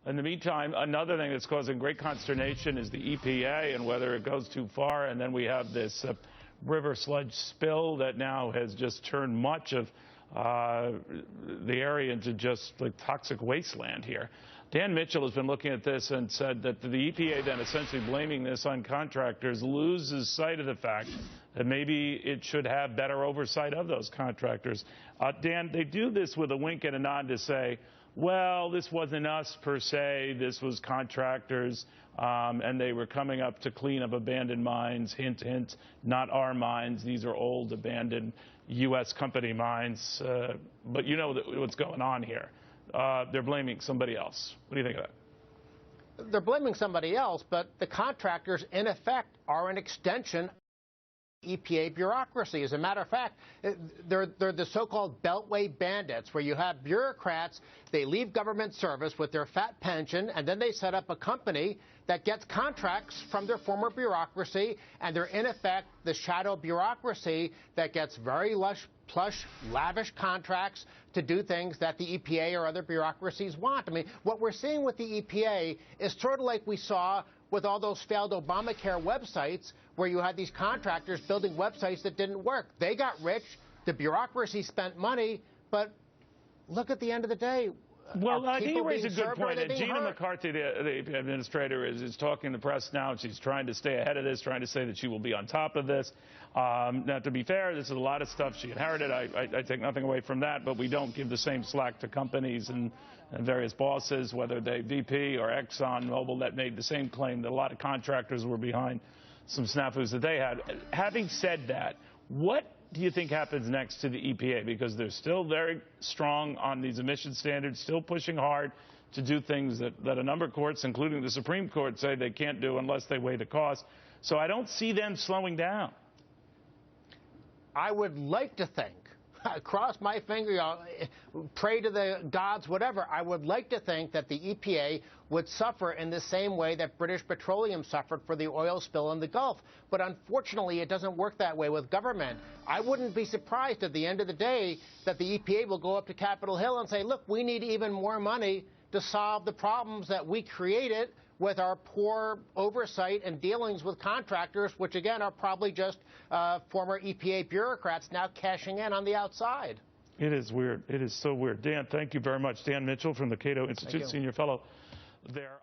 In the meantime, another thing that's causing great consternation is the EPA and whether it goes too far. And then we have this river sludge spill that now has just turned much of the area into just like toxic wasteland here. Dan Mitchell has been looking at this and said that the EPA then essentially blaming this on contractors loses sight of the fact that maybe it should have better oversight of those contractors. Dan, they do this with a wink and a nod to say, well, this wasn't us per se, this was contractors, and they were coming up to clean up abandoned mines. Hint, hint, not our mines. These are old, abandoned U.S. company mines. But you know what's going on here. They're blaming somebody else. What do you think of that? They're blaming somebody else, but the contractors, in effect, are an extension EPA bureaucracy. As a matter of fact, they're the so-called Beltway Bandits, where you have bureaucrats, they leave government service with their fat pension, and then they set up a company that gets contracts from their former bureaucracy, and they're in effect the shadow bureaucracy that gets very plush, lavish contracts to do things that the EPA or other bureaucracies want. I mean, what we're seeing with the EPA is sort of like we saw with all those failed Obamacare websites where you had these contractors building websites that didn't work. They got rich, the bureaucracy spent money, but look, at the end of the day, well, I think you raise a good point. Gina McCarthy, the administrator, is talking to the press now. She's trying to stay ahead of this, trying to say that she will be on top of this. Now, to be fair, this is a lot of stuff she inherited. I take nothing away from that, but we don't give the same slack to companies and various bosses, whether they VP or Exxon Mobil, that made the same claim that a lot of contractors were behind some snafus that they had. Having said that, what do you think happens next to the EPA? Because they're still very strong on these emission standards, still pushing hard to do things that a number of courts, including the Supreme Court, say they can't do unless they weigh the cost. So I don't see them slowing down. I would like to think, cross my finger, pray to the gods, whatever, I would like to think that the EPA would suffer in the same way that British Petroleum suffered for the oil spill in the Gulf. But unfortunately, it doesn't work that way with government. I wouldn't be surprised at the end of the day that the EPA will go up to Capitol Hill and say, look, we need even more money to solve the problems that we created with our poor oversight and dealings with contractors, which, again, are probably just former EPA bureaucrats now cashing in on the outside. It is weird. It is so weird. Dan, thank you very much. Dan Mitchell from the Cato Institute, senior fellow there.